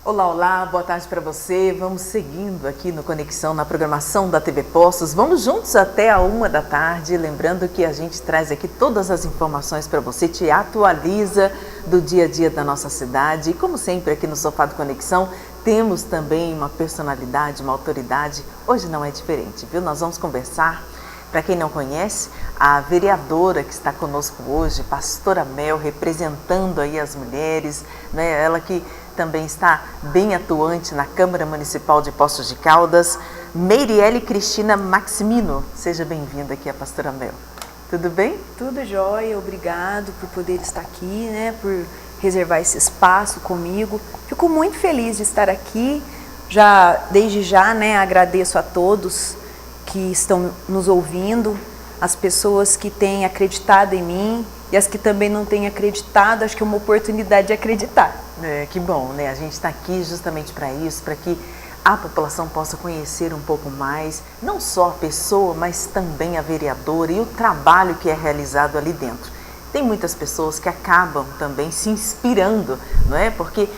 Olá, olá, boa tarde para você. Vamos seguindo aqui no Conexão, na programação da TV Postos. Vamos juntos até a 1 da tarde. Lembrando que a gente traz aqui todas as informações para você, te atualiza do dia a dia da nossa cidade. E como sempre aqui no Sofá do Conexão, temos também uma personalidade, uma autoridade. Hoje não é diferente, viu? Nós vamos conversar. Para quem não conhece, a vereadora que está conosco hoje, Pastora Mel, representando aí as mulheres, né? Ela que também está bem atuante na Câmara Municipal de Poços de Caldas, Meiriele Cristina Maximino. Seja bem-vinda aqui a Pastora Mel. Tudo bem? Tudo jóia, obrigado por poder estar aqui, né? Por reservar esse espaço comigo. Fico muito feliz de estar aqui. Desde já, né, agradeço a todos que estão nos ouvindo, as pessoas que têm acreditado em mim e as que também não têm acreditado. Acho que é uma oportunidade de acreditar. Que bom, né? A gente está aqui justamente para isso, para que a população possa conhecer um pouco mais, não só a pessoa, mas também a vereadora e o trabalho que é realizado ali dentro. Tem muitas pessoas que acabam também se inspirando, não é? Porque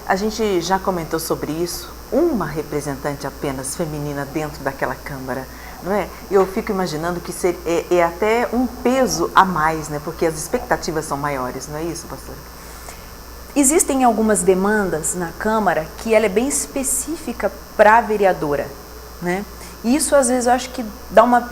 a gente já comentou sobre isso, uma representante apenas feminina dentro daquela Câmara, não é? Eu fico imaginando que é até um peso a mais, né? Porque as expectativas são maiores, não é isso, pastora? Existem algumas demandas na Câmara que ela é bem específica para a vereadora, né? E isso às vezes eu acho que dá uma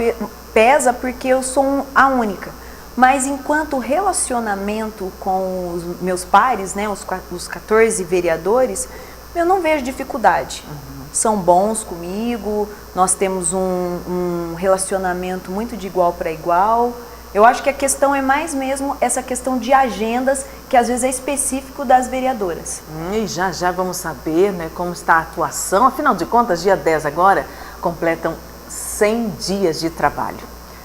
pesa porque eu sou a única. Mas enquanto relacionamento com os meus pares, né, os 14 vereadores, eu não vejo dificuldade. São bons comigo, nós temos um relacionamento muito de igual para igual. Eu acho que a questão é mais mesmo essa questão de agendas, que às vezes é específico das vereadoras. E já vamos saber, né, como está a atuação. Afinal de contas, dia 10 agora, completam 100 dias de trabalho.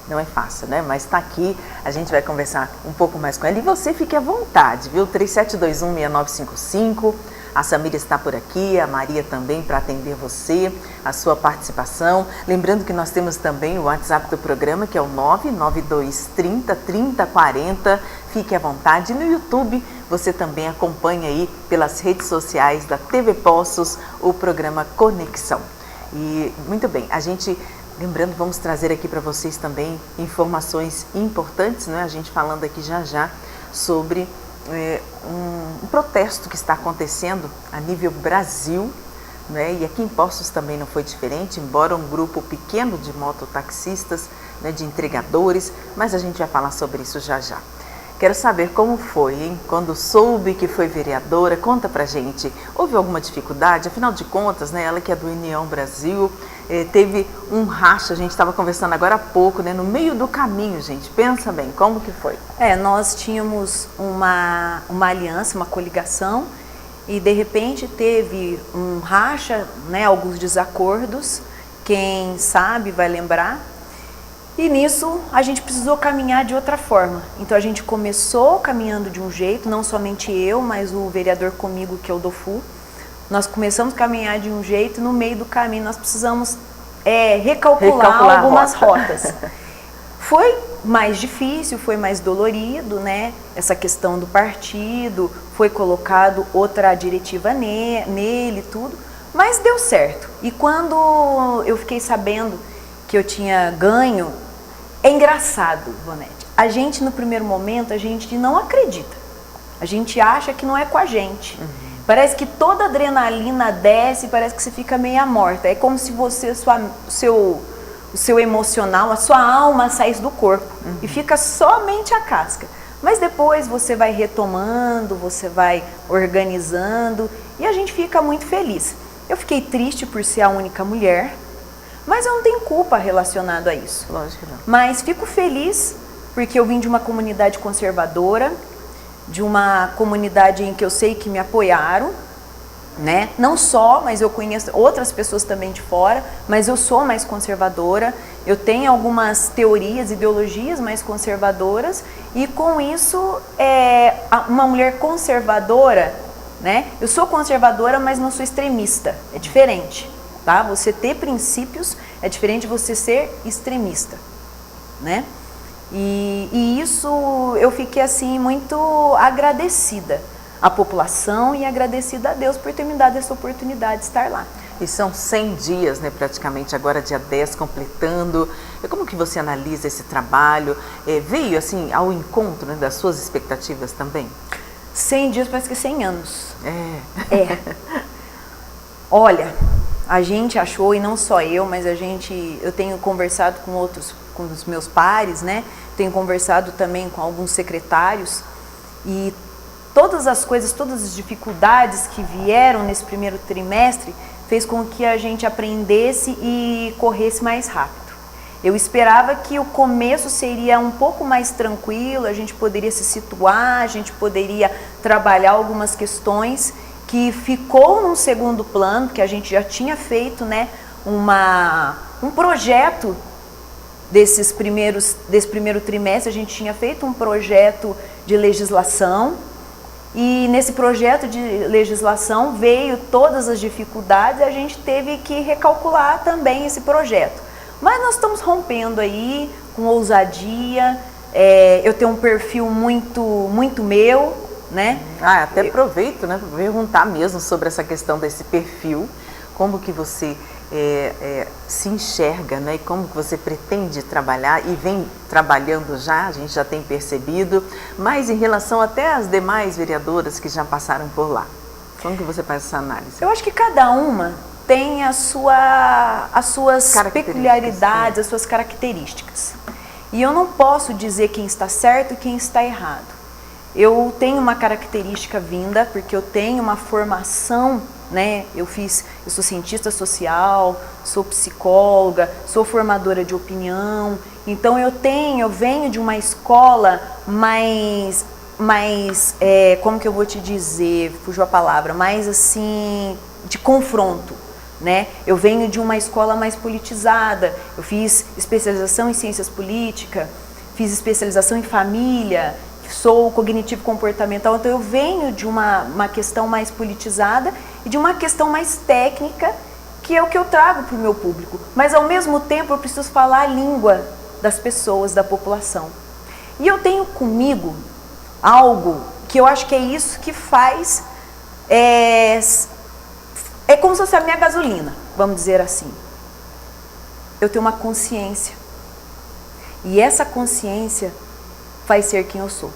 Não é fácil, né? Mas está aqui, a gente vai conversar um pouco mais com ela. E você fique à vontade, viu? 37216955. A Samira está por aqui, a Maria também para atender você, a sua participação. Lembrando que nós temos também o WhatsApp do programa, que é o 992303040. Fique à vontade. No YouTube, você também acompanha aí pelas redes sociais da TV Poços o programa Conexão. E muito bem, lembrando, vamos trazer aqui para vocês também informações importantes, né? A gente falando aqui já sobre um protesto que está acontecendo a nível Brasil, né? E aqui em Poços também não foi diferente, embora um grupo pequeno de mototaxistas, né, de entregadores, mas a gente vai falar sobre isso já. Quero saber como foi, hein? Quando soube que foi vereadora, conta pra gente. Houve alguma dificuldade? Afinal de contas, né, ela que é do União Brasil, teve um racha, a gente estava conversando agora há pouco, né, no meio do caminho, gente. Pensa bem, como que foi? Nós tínhamos uma aliança, uma coligação, e de repente teve um racha, né, alguns desacordos, quem sabe vai lembrar. E nisso a gente precisou caminhar de outra forma. Então a gente começou caminhando de um jeito, não somente eu, mas o vereador comigo, que é o Dofu. Nós começamos a caminhar de um jeito e no meio do caminho nós precisamos recalcular algumas rotas. Foi mais difícil, foi mais dolorido, né? Essa questão do partido, foi colocado outra diretiva nele e tudo, mas deu certo. E quando eu fiquei sabendo que eu tinha ganho, é engraçado, Vonete. A gente, no primeiro momento, a gente não acredita. A gente acha que não é com a gente. Parece que toda a adrenalina desce, parece que você fica meio morta. É como se você, o seu emocional, a sua alma saísse do corpo e fica somente a casca. Mas depois você vai retomando, você vai organizando e a gente fica muito feliz. Eu fiquei triste por ser a única mulher, mas eu não tenho culpa relacionada a isso. Lógico que não. Mas fico feliz porque eu vim de uma comunidade conservadora, de uma comunidade em que eu sei que me apoiaram, né? Não só, mas eu conheço outras pessoas também de fora, mas eu sou mais conservadora, eu tenho algumas teorias, ideologias mais conservadoras e com isso, uma mulher conservadora, né? Eu sou conservadora, mas não sou extremista, é diferente. Tá? Você ter princípios é diferente de você ser extremista, né? E isso eu fiquei assim muito agradecida a população e agradecida a Deus por ter me dado essa oportunidade de estar lá. E são 100 dias, né, praticamente, agora dia 10, completando. Como que você analisa esse trabalho? Veio, assim, ao encontro, né, das suas expectativas também? 100 dias parece que 100 anos. É. Olha, a gente achou, e não só eu, mas eu tenho conversado com os meus pares, né? Tenho conversado também com alguns secretários, e todas as coisas, todas as dificuldades que vieram nesse primeiro trimestre fez com que a gente aprendesse e corresse mais rápido. Eu esperava que o começo seria um pouco mais tranquilo, a gente poderia se situar, a gente poderia trabalhar algumas questões que ficou num segundo plano, que a gente já tinha feito, né, um projeto desse primeiro trimestre, a gente tinha feito um projeto de legislação, e nesse projeto de legislação veio todas as dificuldades e a gente teve que recalcular também esse projeto. Mas nós estamos rompendo aí com ousadia, eu tenho um perfil muito meu, né? Até aproveito, né, para perguntar mesmo sobre essa questão desse perfil, como que você se enxerga, né, e como que você pretende trabalhar e vem trabalhando já, a gente já tem percebido, mas em relação até às demais vereadoras que já passaram por lá, como que você faz essa análise? Eu acho que cada uma tem as suas peculiaridades, as suas características. E eu não posso dizer quem está certo e quem está errado. Eu tenho uma característica vinda, porque eu tenho uma formação, né? Eu sou cientista social, sou psicóloga, sou formadora de opinião. Então eu venho de uma escola mais como que eu vou te dizer, fugiu a palavra, mais assim, de confronto, né? Eu venho de uma escola mais politizada, eu fiz especialização em ciências políticas, fiz especialização em família, sou cognitivo comportamental, então eu venho de uma questão mais politizada e de uma questão mais técnica, que é o que eu trago para o meu público. Mas ao mesmo tempo eu preciso falar a língua das pessoas, da população. E eu tenho comigo algo que eu acho que é isso que faz, é como se fosse a minha gasolina, vamos dizer assim. Eu tenho uma consciência. E essa consciência faz ser quem eu sou.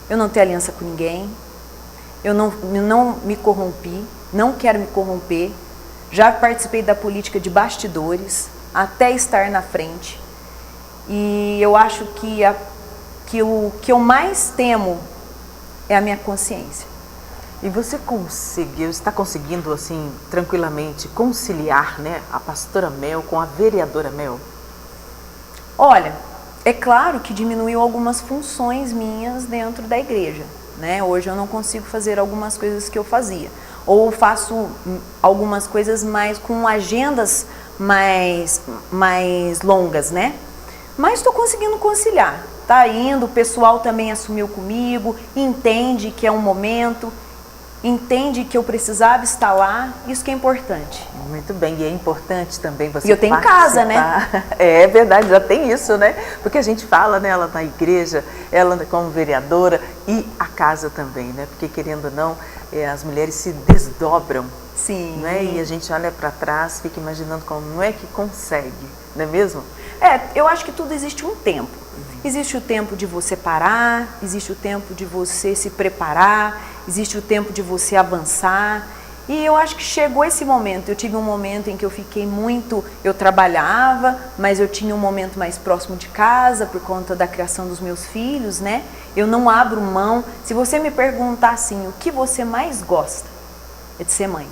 Eu não tenho aliança com ninguém, eu não me corrompi, não quero me corromper, já participei da política de bastidores, até estar na frente, e eu acho que o que eu mais temo é a minha consciência. E você está conseguindo, assim, tranquilamente conciliar, né, a pastora Mel com a vereadora Mel? Olha, é claro que diminuiu algumas funções minhas dentro da igreja, né? Hoje eu não consigo fazer algumas coisas que eu fazia, ou faço algumas coisas mais com agendas mais longas, né? Mas estou conseguindo conciliar, tá indo, o pessoal também assumiu comigo, entende que é um momento, entende que eu precisava estar lá, isso que é importante. Muito bem, e é importante também você E eu tenho casa, né? É verdade, já tem isso, né? Porque a gente fala, né, ela na igreja, ela como vereadora e a casa também, né? Porque querendo ou não, as mulheres se desdobram. Sim. Né? E a gente olha para trás, fica imaginando como é que consegue, não é mesmo? Eu acho que tudo existe um tempo. Existe o tempo de você parar, existe o tempo de você se preparar, existe o tempo de você avançar. E eu acho que chegou esse momento. Eu tive um momento em que eu trabalhava, mas eu tinha um momento mais próximo de casa por conta da criação dos meus filhos, né? Eu não abro mão. Se você me perguntar assim, o que você mais gosta? É de ser mãe.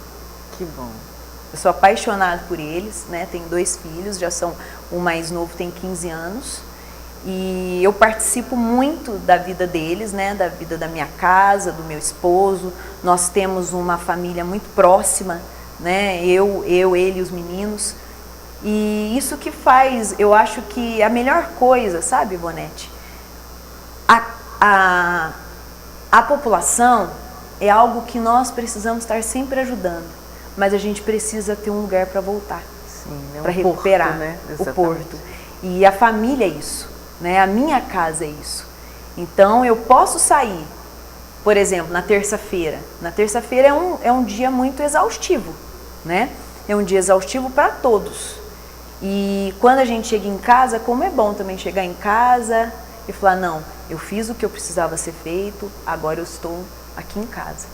Que bom. Eu sou apaixonada por eles, né? Tenho 2 filhos, o mais novo tem 15 anos. E eu participo muito da vida deles, né? Da vida da minha casa, do meu esposo. Nós temos uma família muito próxima, né? Eu, ele e os meninos. E isso que faz, eu acho que a melhor coisa, sabe, Ivonete? A população é algo que nós precisamos estar sempre ajudando, mas a gente precisa ter um lugar para voltar, para recuperar, porto, né? O porto. E a família é isso. Né? A minha casa é isso. Então eu posso sair Por exemplo, na terça-feira. Na terça-feira é um dia muito exaustivo, né? É um dia exaustivo para todos. E quando a gente chega em casa, como é bom também chegar em casa e falar, não, eu fiz o que eu precisava ser feito, agora eu estou aqui em casa.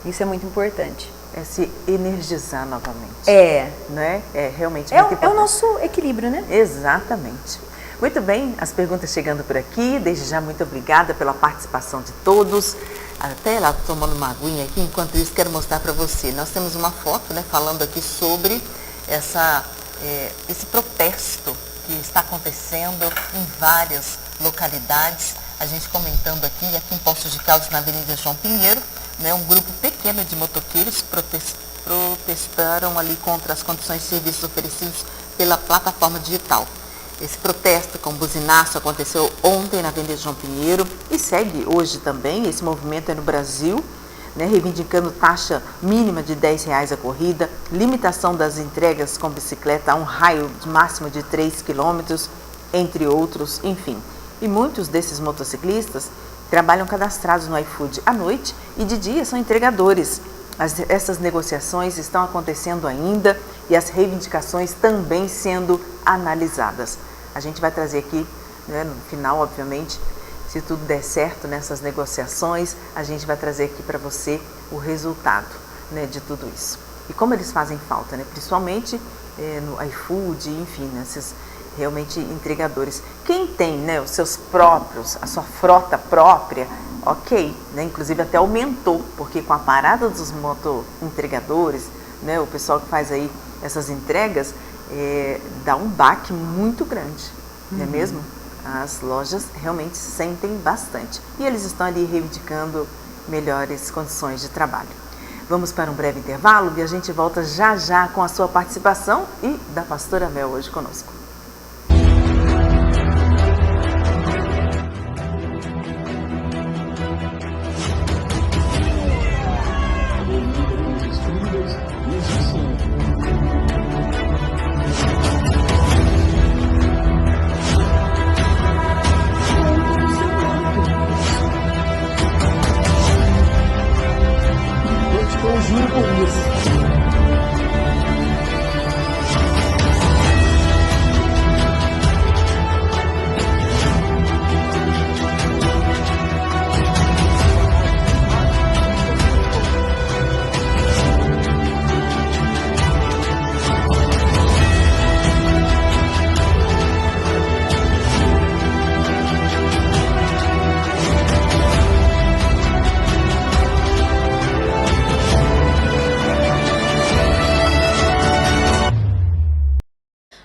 Isso é muito importante. É se energizar novamente. Né? É realmente muito importante. É o nosso equilíbrio, né? Exatamente. Muito bem, as perguntas chegando por aqui. Desde já, muito obrigada pela participação de todos. Até lá, tomando uma aguinha aqui. Enquanto isso, quero mostrar para você. Nós temos uma foto, né, falando aqui sobre esse protesto que está acontecendo em várias localidades. A gente comentando aqui em Poços de Caldas, na Avenida João Pinheiro, né, um grupo pequeno de motoqueiros protestaram ali contra as condições de serviços oferecidos pela plataforma digital. Esse protesto com buzinaço aconteceu ontem na Avenida João Pinheiro e segue hoje também. Esse movimento é no Brasil, né, reivindicando taxa mínima de R$10 a corrida, limitação das entregas com bicicleta a um raio máximo de 3 quilômetros, entre outros, enfim. E muitos desses motociclistas trabalham cadastrados no iFood à noite e de dia são entregadores. Essas negociações estão acontecendo ainda e as reivindicações também sendo analisadas. A gente vai trazer aqui, né, no final, obviamente, se tudo der certo nessas negociações, a gente vai trazer aqui para você o resultado, né, de tudo isso. E como eles fazem falta, né, principalmente no iFood, enfim, nesses realmente entregadores. Quem tem, né, os seus próprios, a sua frota própria, ok, né, inclusive até aumentou, porque com a parada dos moto-entregadores, né, o pessoal que faz aí essas entregas, dá um baque muito grande, não é mesmo? As lojas realmente sentem bastante. E eles estão ali reivindicando melhores condições de trabalho. Vamos para um breve intervalo e a gente volta já já com a sua participação e da pastora Mel hoje conosco.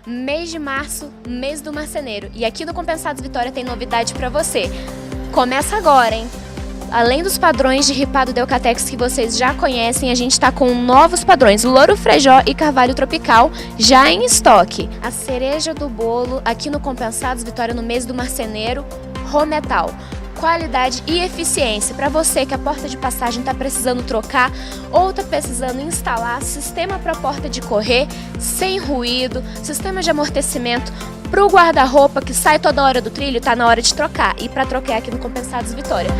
Mês de março, mês do marceneiro. E aqui no Compensados Vitória tem novidade para você. Começa agora, hein? Além dos padrões de ripado Delcatex que vocês já conhecem, a gente está com novos padrões, Louro Frejó e Carvalho Tropical, já em estoque. A cereja do bolo aqui no Compensados Vitória no mês do marceneiro, Rometal. Qualidade e eficiência para você que a porta de passagem está precisando trocar ou está precisando instalar sistema para a porta de correr sem ruído, sistema de amortecimento para o guarda-roupa que sai toda hora do trilho, está na hora de trocar. E para trocar aqui no Compensados Vitória.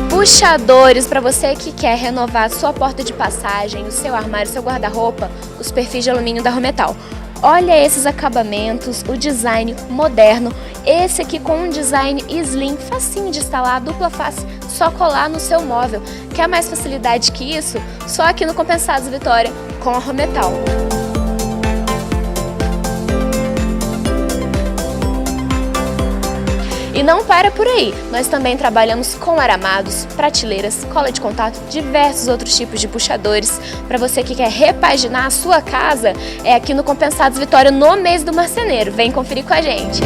Puxadores para você que quer renovar a sua porta de passagem, o seu armário, o seu guarda-roupa, os perfis de alumínio da Rometal. Olha esses acabamentos, o design moderno, esse aqui com um design slim, facinho de instalar, dupla face, só colar no seu móvel. Quer mais facilidade que isso? Só aqui no Compensados Vitória com a Rometal. E não para por aí, nós também trabalhamos com aramados, prateleiras, cola de contato, diversos outros tipos de puxadores. Para você que quer repaginar a sua casa, é aqui no Compensados Vitória no mês do marceneiro. Vem conferir com a gente.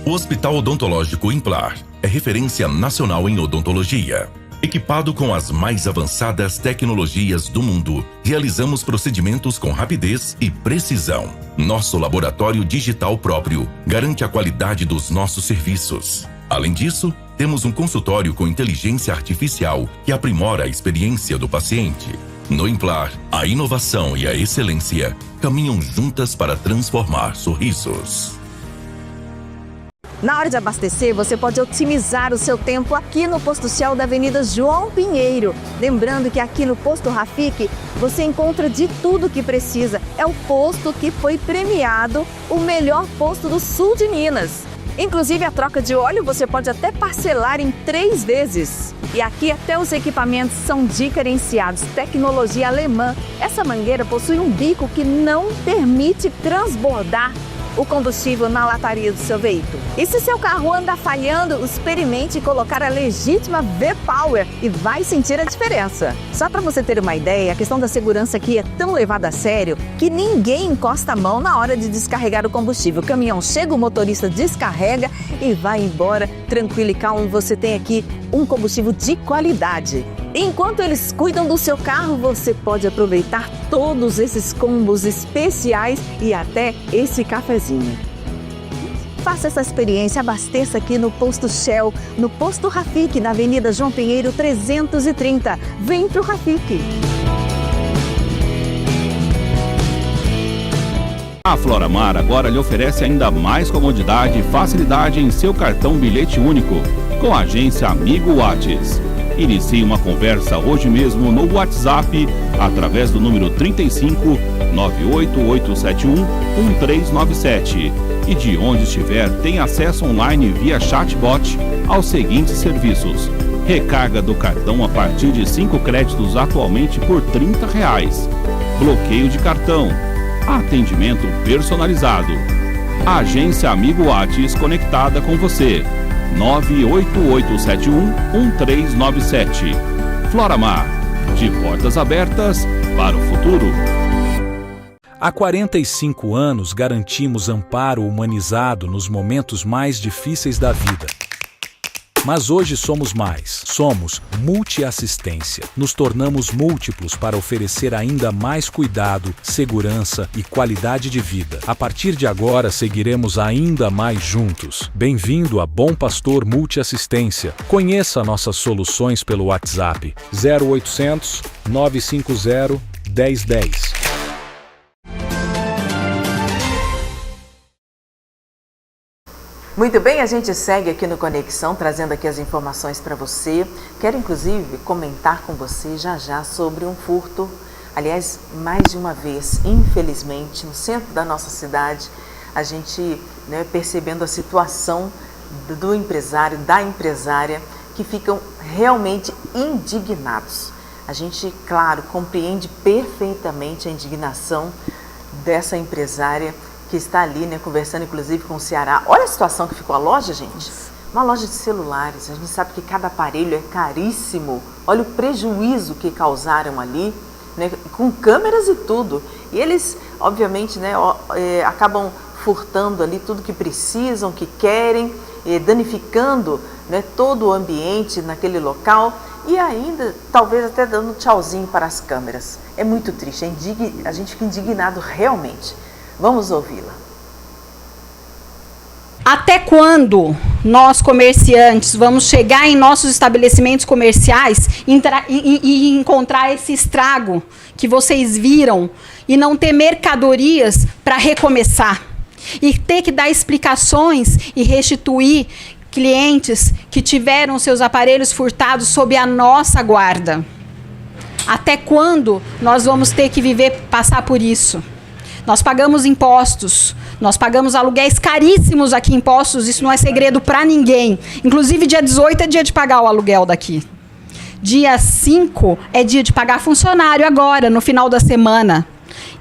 O Hospital Odontológico Implar é referência nacional em odontologia. Equipado com as mais avançadas tecnologias do mundo, realizamos procedimentos com rapidez e precisão. Nosso laboratório digital próprio garante a qualidade dos nossos serviços. Além disso, temos um consultório com inteligência artificial que aprimora a experiência do paciente. No Implar, a inovação e a excelência caminham juntas para transformar sorrisos. Na hora de abastecer, você pode otimizar o seu tempo aqui no Posto Shell da Avenida João Pinheiro. Lembrando que aqui no Posto Raffic você encontra de tudo que precisa. É o posto que foi premiado o melhor posto do sul de Minas. Inclusive a troca de óleo você pode até parcelar em 3 vezes. E aqui até os equipamentos são diferenciados, tecnologia alemã. Essa mangueira possui um bico que não permite transbordar o combustível na lataria do seu veículo. E se seu carro anda falhando, experimente colocar a legítima V-Power e vai sentir a diferença. Só para você ter uma ideia, a questão da segurança aqui é tão levada a sério que ninguém encosta a mão na hora de descarregar o combustível. O caminhão chega, o motorista descarrega e vai embora tranquilo e calmo. Você tem aqui um combustível de qualidade. Enquanto eles cuidam do seu carro, você pode aproveitar todos esses combos especiais e até esse cafezinho. Faça essa experiência, abasteça aqui no Posto Shell, no Posto Raffic, na Avenida João Pinheiro 330. Vem pro Raffic! A Floramar agora lhe oferece ainda mais comodidade e facilidade em seu cartão bilhete único, com a agência Amigo Whats. Inicie uma conversa hoje mesmo no WhatsApp através do número 35 98871 1397 e de onde estiver tem acesso online via chatbot aos seguintes serviços: recarga do cartão a partir de 5 créditos atualmente por R$30, bloqueio de cartão, atendimento personalizado. A agência Amigo Whats conectada com você. 98871-1397. Floramar, de portas abertas para o futuro. Há 45 anos garantimos amparo humanizado nos momentos mais difíceis da vida. Mas hoje somos mais. Somos multiassistência. Nos tornamos múltiplos para oferecer ainda mais cuidado, segurança e qualidade de vida. A partir de agora, seguiremos ainda mais juntos. Bem-vindo a Bom Pastor Multiassistência. Conheça nossas soluções pelo WhatsApp 0800 950 1010. Muito bem, a gente segue aqui no Conexão, trazendo aqui as informações para você. Quero, inclusive, comentar com você já sobre um furto, aliás, mais de uma vez, infelizmente, no centro da nossa cidade, a gente, percebendo a situação do empresário, da empresária, que ficam realmente indignados. A gente, claro, compreende perfeitamente a indignação dessa empresária que está ali, conversando inclusive com o Ceará. Olha a situação que ficou a loja, gente. Uma loja de celulares. A gente sabe que cada aparelho é caríssimo. Olha o prejuízo que causaram ali, com câmeras e tudo. E eles, obviamente, acabam furtando ali tudo que precisam, que querem, danificando todo o ambiente naquele local e ainda, talvez até dando tchauzinho para as câmeras. É muito triste, a gente fica indignado realmente. Vamos ouvi-la. Até quando nós, comerciantes, vamos chegar em nossos estabelecimentos comerciais e encontrar esse estrago que vocês viram e não ter mercadorias para recomeçar? E ter que dar explicações e restituir clientes que tiveram seus aparelhos furtados sob a nossa guarda? Até quando nós vamos ter que passar por isso? Nós pagamos impostos, nós pagamos aluguéis caríssimos aqui, impostos, isso não é segredo para ninguém. Inclusive, dia 18 é dia de pagar o aluguel daqui. Dia 5 é dia de pagar funcionário agora, no final da semana.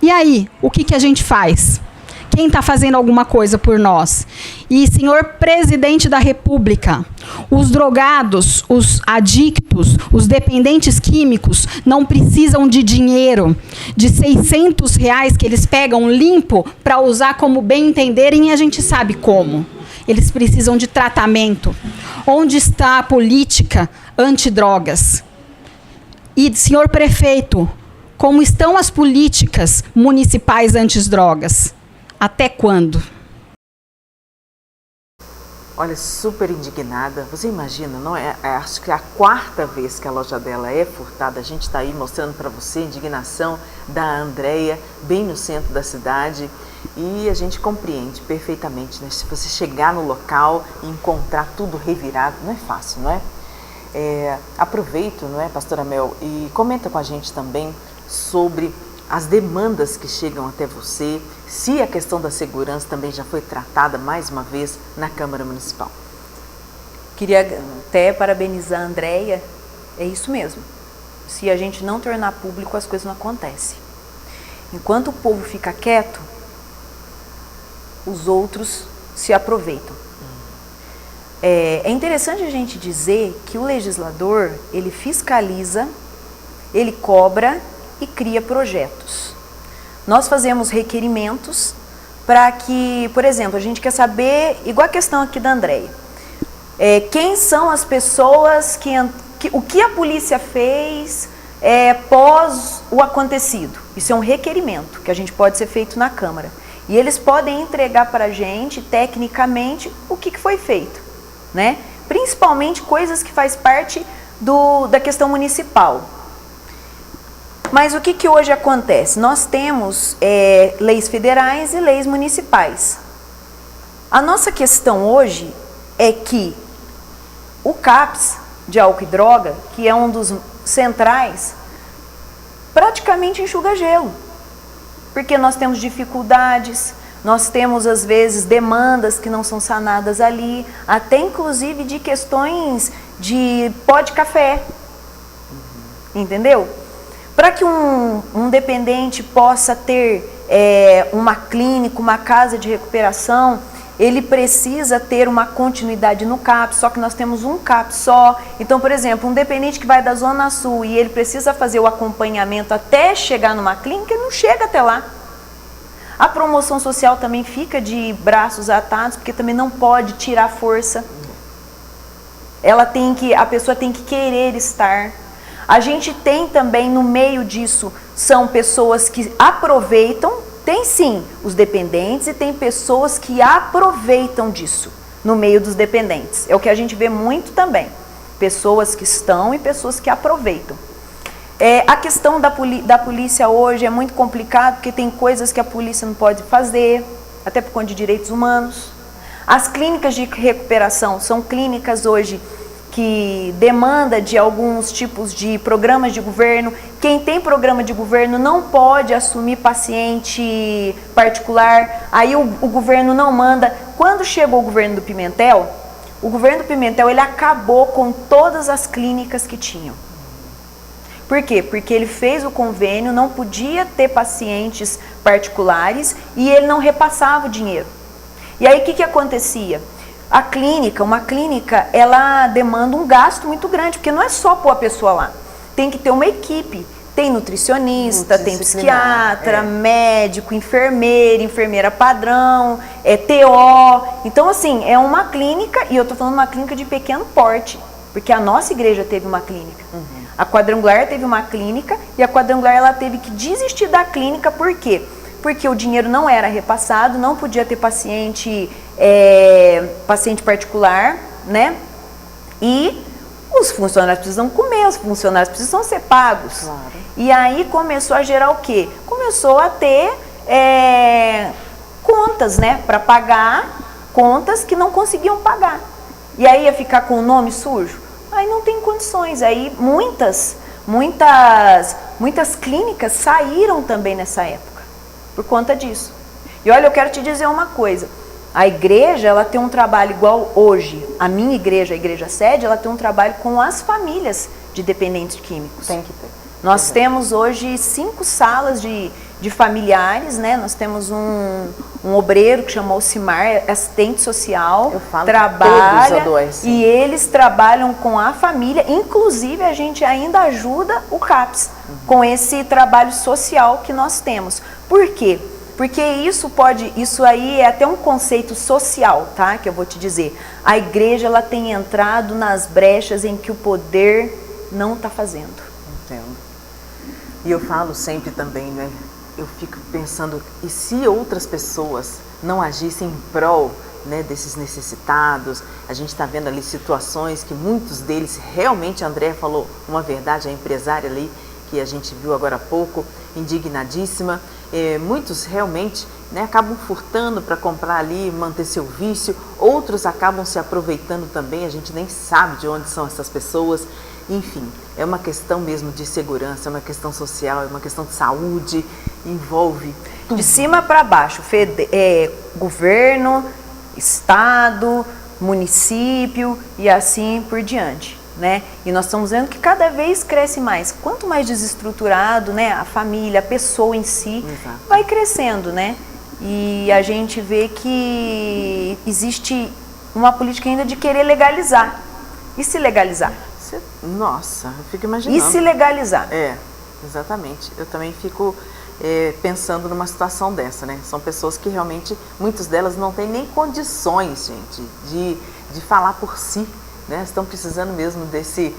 E aí, o que a gente faz? Quem está fazendo alguma coisa por nós? E, senhor presidente da República, os drogados, os adictos, os dependentes químicos não precisam de dinheiro, de R$600 que eles pegam limpo para usar como bem entenderem, e a gente sabe como. Eles precisam de tratamento. Onde está a política antidrogas? E, senhor prefeito, como estão as políticas municipais antidrogas? Até quando? Olha, super indignada. Você imagina, não é? Acho que é a 4ª vez que a loja dela é furtada. A gente está aí mostrando para você a indignação da Andréia, bem no centro da cidade. E a gente compreende perfeitamente, né? Se você chegar no local e encontrar tudo revirado, não é fácil, não é? Aproveito, não é, pastora Mel, e comenta com a gente também sobre as demandas que chegam até você, se a questão da segurança também já foi tratada mais uma vez na Câmara Municipal. Queria até parabenizar a Andréia, é isso mesmo. Se a gente não tornar público, as coisas não acontecem. Enquanto o povo fica quieto, os outros se aproveitam. É interessante a gente dizer que o legislador, ele fiscaliza, ele cobra e cria projetos. Nós fazemos requerimentos para que, por exemplo, a gente quer saber, igual a questão aqui da Andréia, quem são as pessoas o que a polícia fez pós o acontecido. Isso é um requerimento que a gente pode ser feito na Câmara. E eles podem entregar para a gente, tecnicamente, o que foi feito, né? Principalmente coisas que faz parte da questão municipal. Mas o que hoje acontece? Nós temos leis federais e leis municipais. A nossa questão hoje é que o CAPS de álcool e droga, que é um dos centrais, praticamente enxuga gelo. Porque nós temos dificuldades, nós temos às vezes demandas que não são sanadas ali, até inclusive de questões de pó de café, entendeu? Para que um dependente possa ter uma clínica, uma casa de recuperação, ele precisa ter uma continuidade no CAPS, só que nós temos um CAPS só. Então, por exemplo, um dependente que vai da Zona Sul e ele precisa fazer o acompanhamento até chegar numa clínica, ele não chega até lá. A promoção social também fica de braços atados, porque também não pode tirar força. A pessoa tem que querer estar. A gente tem também no meio disso, são pessoas que aproveitam, tem sim os dependentes e tem pessoas que aproveitam disso no meio dos dependentes. É o que a gente vê muito também, pessoas que estão e pessoas que aproveitam. A questão da polícia hoje é muito complicado, porque tem coisas que a polícia não pode fazer, até por conta de direitos humanos. As clínicas de recuperação são clínicas hoje que demanda de alguns tipos de programas de governo. Quem tem programa de governo não pode assumir paciente particular, aí o governo não manda. Quando chegou o governo do Pimentel ele acabou com todas as clínicas que tinham. Por quê? Porque ele fez o convênio, não podia ter pacientes particulares e ele não repassava o dinheiro. E aí o que acontecia? Uma clínica, ela demanda um gasto muito grande, porque não é só pôr a pessoa lá. Tem que ter uma equipe, tem nutricionista, tem psiquiatra, médico, enfermeira padrão, TO. Então, assim, é uma clínica, e eu estou falando uma clínica de pequeno porte, porque a nossa igreja teve uma clínica. A Quadrangular teve uma clínica, e a Quadrangular ela teve que desistir da clínica, por quê? Porque o dinheiro não era repassado, não podia ter paciente particular, né? E os funcionários precisam comer, os funcionários precisam ser pagos. Claro. E aí começou a gerar o quê? Começou a ter contas, né? Para pagar, contas que não conseguiam pagar. E aí ia ficar com o nome sujo? Aí não tem condições. Aí muitas clínicas saíram também nessa época, por conta disso. E olha, eu quero te dizer uma coisa. A igreja, ela tem um trabalho igual hoje. A minha igreja, a igreja sede, ela tem um trabalho com as famílias de dependentes químicos. Tem que ter. Nós temos hoje 5 salas de familiares, né? Nós temos um obreiro que chamou Simar, assistente social, trabalha e eles trabalham com a família. Inclusive, a gente ainda ajuda o CAPS com esse trabalho social que nós temos. Por quê? Porque isso aí é até um conceito social, tá? Que eu vou te dizer. A igreja, ela tem entrado nas brechas em que o poder não está fazendo. Entendo. E eu falo sempre também, né? Eu fico pensando, e se outras pessoas não agissem em prol né, desses necessitados. A gente está vendo ali situações que muitos deles, realmente, a Andréa falou uma verdade, a empresária ali, que a gente viu agora há pouco, indignadíssima. Muitos realmente, né, acabam furtando para comprar ali, manter seu vício. Outros acabam se aproveitando também, a gente nem sabe de onde são essas pessoas. Enfim, é uma questão mesmo de segurança, é uma questão social, é uma questão de saúde, envolve tudo. De cima para baixo, governo, estado, município e assim por diante, né? E nós estamos vendo que cada vez cresce mais. Quanto mais desestruturado, né, a família, a pessoa em si, Exato. vai crescendo, né? E a gente vê que existe uma política ainda de querer legalizar. E se legalizar? Nossa, eu fico imaginando. E se legalizar? Exatamente. Eu também fico pensando numa situação dessa, né? São pessoas que realmente, muitas delas não têm nem condições, gente, de falar por si, né? Estão precisando mesmo desse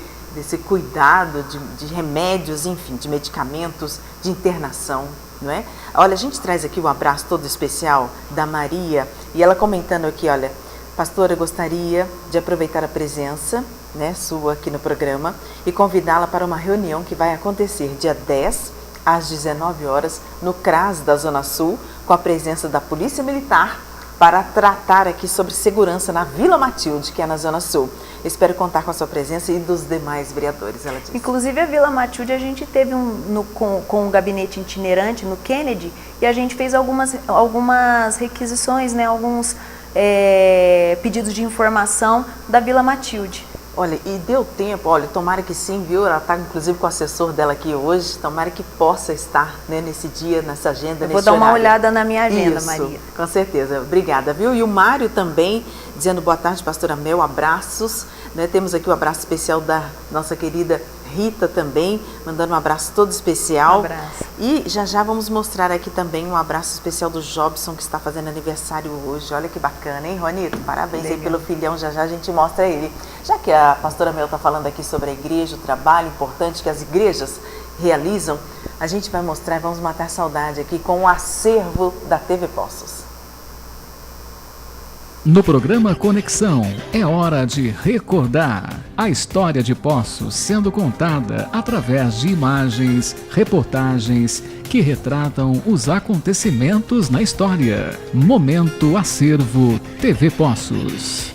cuidado, de remédios, enfim, de medicamentos, de internação, não é? Olha, a gente traz aqui um abraço todo especial da Maria, e ela comentando aqui, olha, pastora, eu gostaria de aproveitar a presença, né, sua aqui no programa e convidá-la para uma reunião que vai acontecer dia 10 às 19 horas no CRAS da Zona Sul, com a presença da Polícia Militar, para tratar aqui sobre segurança na Vila Matilde, que é na Zona Sul. Espero contar com a sua presença e dos demais vereadores, ela disse. Inclusive a Vila Matilde a gente teve com o gabinete itinerante no Kennedy, e a gente fez algumas requisições, né, alguns pedidos de informação da Vila Matilde. Olha, e deu tempo, olha, tomara que sim, viu? Ela está inclusive com o assessor dela aqui hoje, tomara que possa estar, né, nesse dia, nessa agenda, nesse horário. Vou dar uma olhada na minha agenda, Isso, Maria. Com certeza, obrigada, viu? E o Mário também, dizendo boa tarde, pastora Mel, abraços, né? Temos aqui o abraço especial da nossa querida Rita também, mandando um abraço todo especial. Um abraço. E já vamos mostrar aqui também um abraço especial do Jobson, que está fazendo aniversário hoje. Olha que bacana, hein, Ronito? Parabéns aí pelo filhão, já a gente mostra ele. Já que a pastora Mel está falando aqui sobre a igreja, o trabalho importante que as igrejas realizam, a gente vai mostrar e vamos matar a saudade aqui com o acervo da TV Poços. No programa Conexão, é hora de recordar a história de Poços sendo contada através de imagens, reportagens que retratam os acontecimentos na história. Momento Acervo TV Poços.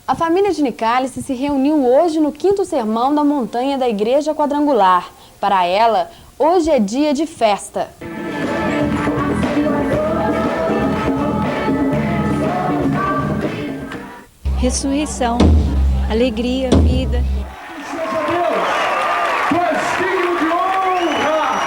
A família de Nicálice se reuniu hoje no 5º sermão da montanha da Igreja Quadrangular. Para ela, hoje é dia de festa. Ressurreição, alegria, vida. Tu és digno de honra,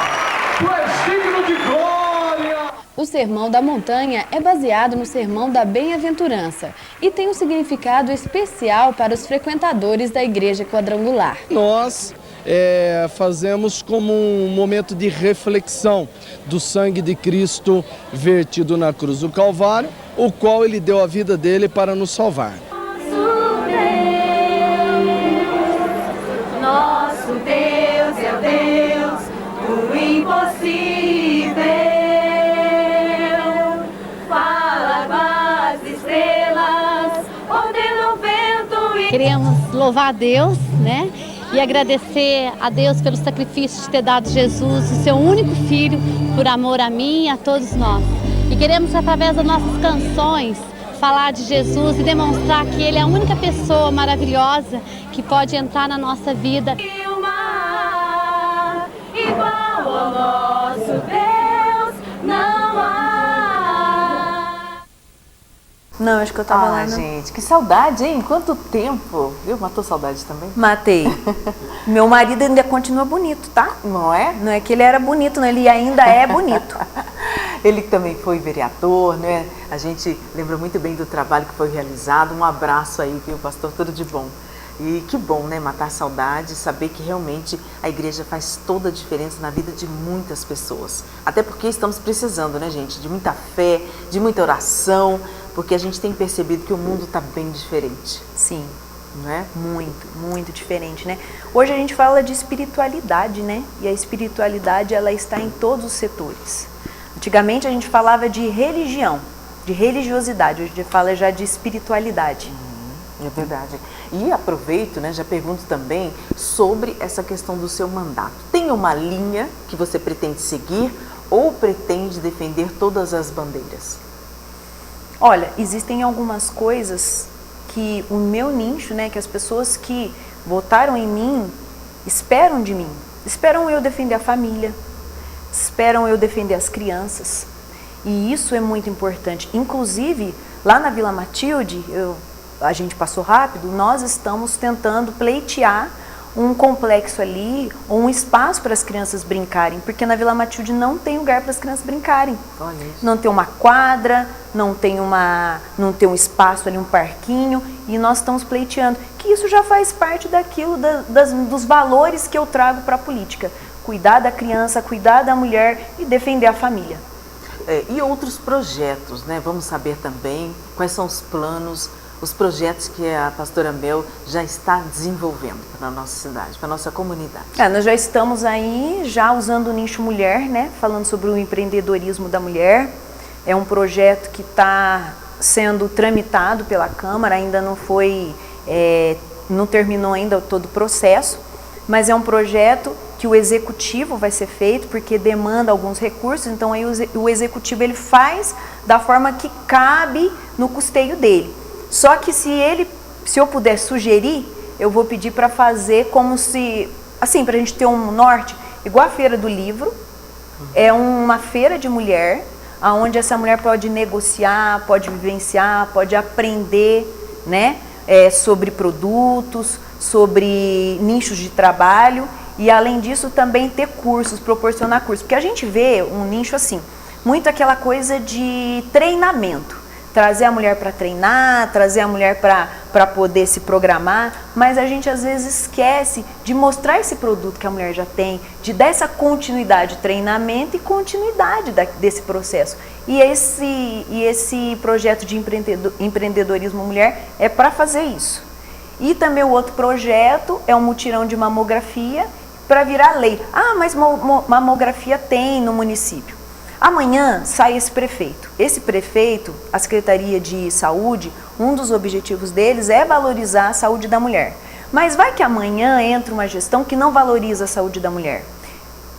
tu és digno de glória. O Sermão da Montanha é baseado no Sermão da Bem-aventurança e tem um significado especial para os frequentadores da Igreja Quadrangular. Nós fazemos como um momento de reflexão do sangue de Cristo vertido na cruz do Calvário, o qual ele deu a vida dele para nos salvar. Nosso Deus é o Deus do impossível. Fala com as estrelas, ordena o vento e... Queremos louvar a Deus, né? E agradecer a Deus pelo sacrifício de ter dado Jesus, o seu único filho, por amor a mim e a todos nós. E queremos, através das nossas canções, falar de Jesus e demonstrar que Ele é a única pessoa maravilhosa que pode entrar na nossa vida. E o mar, igual ao nosso Deus, não há. Não, acho que eu tava lá. Gente, que saudade, hein? Quanto tempo, viu? Matou saudade também? Matei. Meu marido ainda continua bonito, tá? Não é? Não é que ele era bonito, não, ele ainda é bonito. Ele também foi vereador, né? A gente lembra muito bem do trabalho que foi realizado. Um abraço aí, viu, pastor? Tudo de bom. E que bom, né? Matar a saudade, saber que realmente a igreja faz toda a diferença na vida de muitas pessoas. Até porque estamos precisando, né, gente? De muita fé, de muita oração, porque a gente tem percebido que o mundo está bem diferente. Sim. não é? Muito, muito diferente, né? Hoje a gente fala de espiritualidade, né? E a espiritualidade, ela está em todos os setores. Antigamente a gente falava de religião, de religiosidade, hoje a gente fala já de espiritualidade. É verdade. E aproveito, né, já pergunto também sobre essa questão do seu mandato. Tem uma linha que você pretende seguir ou pretende defender todas as bandeiras? Olha, existem algumas coisas que o meu nicho, né, que as pessoas que votaram em mim esperam de mim. Esperam eu defender a família, esperam eu defender as crianças. E isso é muito importante. Inclusive, lá na Vila Matilde, a gente passou rápido, nós estamos tentando pleitear um complexo ali, ou um espaço para as crianças brincarem, porque na Vila Matilde não tem lugar para as crianças brincarem. Olha isso. Não tem uma quadra, não tem um espaço ali, um parquinho, e nós estamos pleiteando, que isso já faz parte daquilo, dos valores que eu trago para a política. Cuidar da criança, cuidar da mulher e defender a família. E outros projetos, né? Vamos saber também quais são os planos, os projetos que a pastora Mel já está desenvolvendo para a nossa cidade, para a nossa comunidade. Nós já estamos aí, já usando o nicho mulher, né? Falando sobre o empreendedorismo da mulher. É um projeto que está sendo tramitado pela Câmara, ainda não foi, não terminou ainda todo o processo, mas é um projeto que o executivo vai ser feito, porque demanda alguns recursos, então aí o executivo ele faz da forma que cabe no custeio dele. Só que se eu puder sugerir, eu vou pedir para fazer como se, assim, para a gente ter um norte, igual a Feira do Livro, é uma feira de mulher, onde essa mulher pode negociar, pode vivenciar, pode aprender, né, sobre produtos, sobre nichos de trabalho e, além disso, também ter cursos, proporcionar cursos. Porque a gente vê um nicho assim, muito aquela coisa de treinamento. Trazer a mulher para treinar, trazer a mulher para poder se programar, mas a gente às vezes esquece de mostrar esse produto que a mulher já tem, de dar essa continuidade de treinamento e continuidade desse processo. E esse projeto de empreendedorismo mulher é para fazer isso. E também o outro projeto é um mutirão de mamografia para virar lei. Mas mamografia tem no município. Amanhã sai esse prefeito. Esse prefeito, a Secretaria de Saúde, um dos objetivos deles é valorizar a saúde da mulher. Mas vai que amanhã entra uma gestão que não valoriza a saúde da mulher.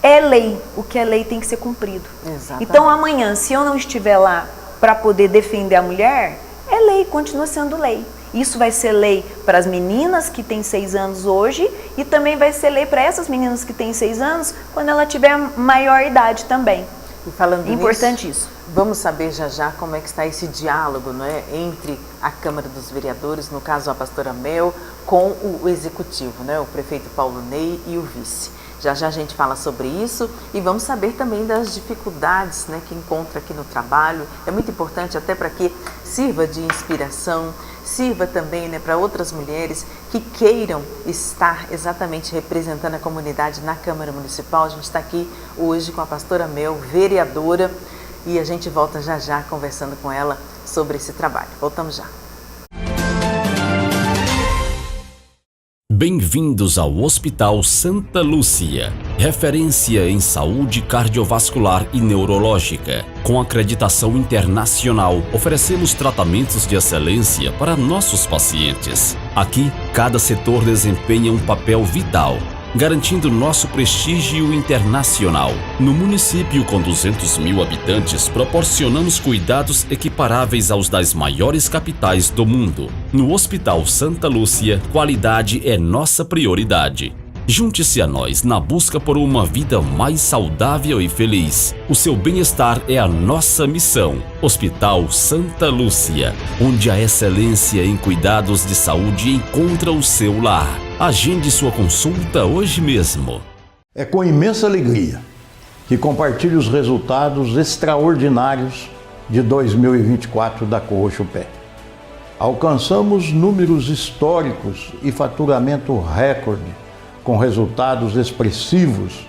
É lei, o que é lei tem que ser cumprido. Exatamente. Então amanhã, se eu não estiver lá para poder defender a mulher, é lei, continua sendo lei. Isso vai ser lei para as meninas que têm 6 anos hoje e também vai ser lei para essas meninas que têm 6 anos quando ela tiver maior idade também. E falando importante nisso, isso. Vamos saber já como é que está esse diálogo, não é, entre a Câmara dos Vereadores, no caso a pastora Mel, com o Executivo, né, o prefeito Paulo Ney e o vice. Já a gente fala sobre isso e vamos saber também das dificuldades, né, que encontra aqui no trabalho. É muito importante até para que sirva de inspiração, sirva também, né, para outras mulheres que queiram estar exatamente representando a comunidade na Câmara Municipal. A gente está aqui hoje com a pastora Mel, vereadora, e a gente volta já conversando com ela sobre esse trabalho. Voltamos já. Bem-vindos ao Hospital Santa Lúcia, referência em saúde cardiovascular e neurológica. Com acreditação internacional, oferecemos tratamentos de excelência para nossos pacientes. Aqui, cada setor desempenha um papel vital, garantindo nosso prestígio internacional. No município com 200 mil habitantes, proporcionamos cuidados equiparáveis aos das maiores capitais do mundo. No Hospital Santa Lúcia, qualidade é nossa prioridade. Junte-se a nós na busca por uma vida mais saudável e feliz. O seu bem-estar é a nossa missão. Hospital Santa Lúcia, onde a excelência em cuidados de saúde encontra o seu lar. Agende sua consulta hoje mesmo. É com imensa alegria que compartilho os resultados extraordinários de 2024 da Corroxo Pé. Alcançamos números históricos e faturamento recorde, com resultados expressivos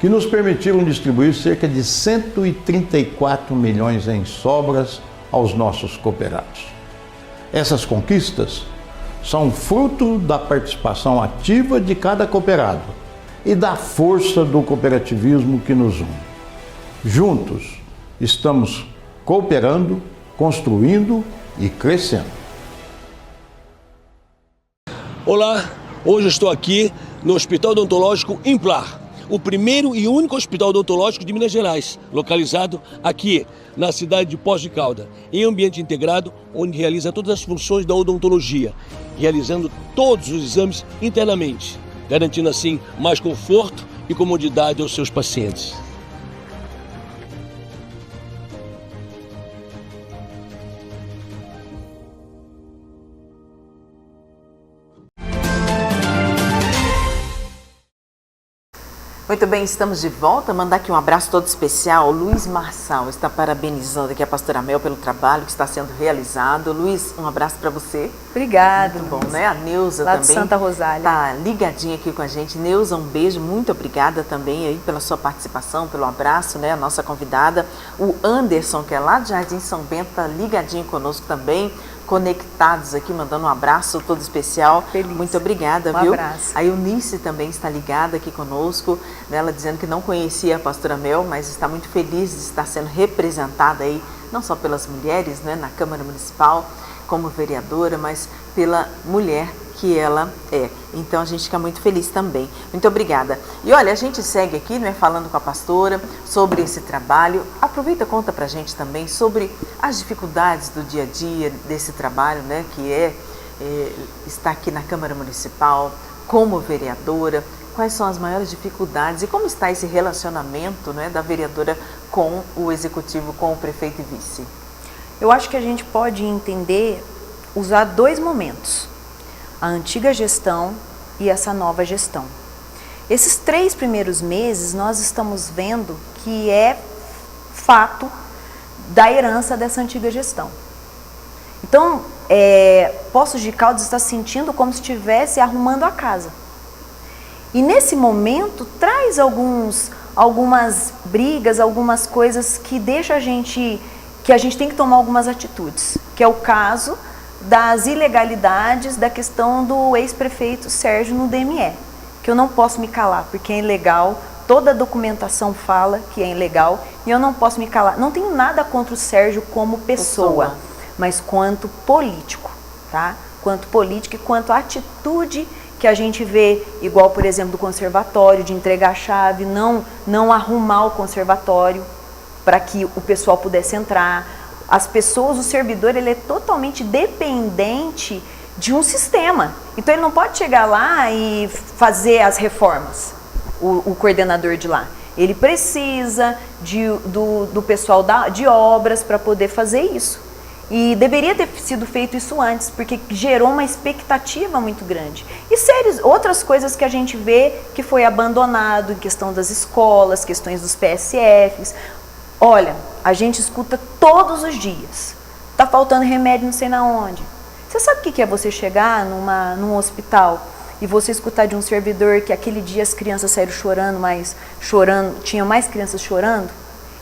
que nos permitiram distribuir cerca de 134 milhões em sobras aos nossos cooperados. Essas conquistas são fruto da participação ativa de cada cooperado e da força do cooperativismo que nos une. Juntos, estamos cooperando, construindo e crescendo. Olá, hoje eu estou aqui no Hospital Odontológico Implar, o primeiro e único hospital odontológico de Minas Gerais, localizado aqui na cidade de Poços de Caldas, em ambiente integrado, onde realiza todas as funções da odontologia, realizando todos os exames internamente, garantindo assim mais conforto e comodidade aos seus pacientes. Muito bem, estamos de volta. Mandar aqui um abraço todo especial. O Luiz Marçal está parabenizando aqui a pastora Mel pelo trabalho que está sendo realizado. Luiz, um abraço para você. Obrigada. Muito bom, né? A Neuza lá também. De Santa Rosália. Está ligadinha aqui com a gente. Neuza, um beijo. Muito obrigada também aí pela sua participação, pelo abraço, né? A nossa convidada. O Anderson, que é lá de Jardim São Bento, está ligadinho conosco também. Conectados aqui, mandando um abraço todo especial. Feliz. Muito obrigada, Um viu? abraço. A Eunice também está ligada aqui conosco, né? Ela dizendo que não conhecia a pastora Mel, mas está muito feliz de estar sendo representada aí, não só pelas mulheres, né, na Câmara Municipal, como vereadora, mas pela mulher que ela é. Então a gente fica muito feliz também. Muito obrigada. E olha, a gente segue aqui, né, falando com a pastora sobre esse trabalho. Aproveita, conta pra gente também sobre as dificuldades do dia a dia desse trabalho, né, que é estar aqui na Câmara Municipal como vereadora. Quais são as maiores dificuldades e como está esse relacionamento, né, da vereadora com o executivo, com o prefeito e vice? Eu acho que a gente pode entender, usar dois momentos. A antiga gestão e essa nova gestão. Esses 3 primeiros meses nós estamos vendo que é fato da herança dessa antiga gestão. Então, Poços de Caldas está sentindo como se estivesse arrumando a casa. E nesse momento traz algumas brigas, algumas coisas que deixa que a gente tem que tomar algumas atitudes, que é o caso das ilegalidades da questão do ex-prefeito Sérgio no DME, que eu não posso me calar, porque é ilegal, toda a documentação fala que é ilegal, e eu não posso me calar. Não tenho nada contra o Sérgio como pessoa, mas quanto político, tá? Quanto político e quanto atitude que a gente vê, igual, por exemplo, do conservatório, de entregar a chave, não arrumar o conservatório para que o pessoal pudesse entrar. As pessoas, o servidor, ele é totalmente dependente de um sistema. Então, ele não pode chegar lá e fazer as reformas, o coordenador de lá. Ele precisa do pessoal de obras para poder fazer isso. E deveria ter sido feito isso antes, porque gerou uma expectativa muito grande. E outras coisas que a gente vê que foi abandonado, em questão das escolas, questões dos PSFs. Olha, a gente escuta todos os dias. Tá faltando remédio não sei na onde. Você sabe o que é você chegar num hospital e você escutar de um servidor que aquele dia as crianças saíram chorando, tinha mais crianças chorando?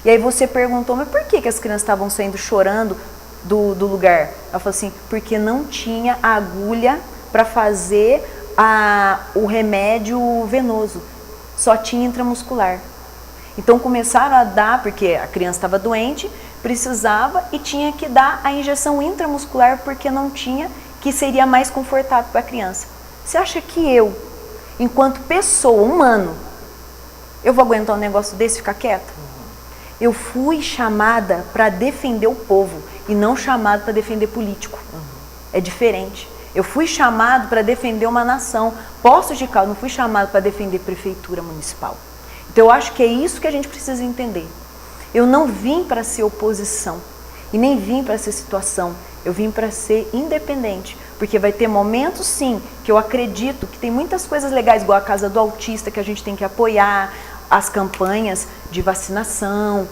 E aí você perguntou, mas por que as crianças estavam saindo chorando do lugar? Ela falou assim, porque não tinha agulha para fazer o remédio venoso, só tinha intramuscular. Então começaram a dar, porque a criança estava doente, precisava e tinha que dar a injeção intramuscular porque não tinha, que seria mais confortável para a criança. Você acha que eu, enquanto pessoa, humano, eu vou aguentar um negócio desse e ficar quieta? Eu fui chamada para defender o povo e não chamada para defender político. É diferente. Eu fui chamado para defender uma nação. Poços de Caldas, não fui chamado para defender prefeitura municipal. Então eu acho que é isso que a gente precisa entender. Eu não vim para ser oposição e nem vim para ser situação. Eu vim para ser independente, porque vai ter momentos sim que eu acredito que tem muitas coisas legais, igual a Casa do Autista, que a gente tem que apoiar, as campanhas de vacinação,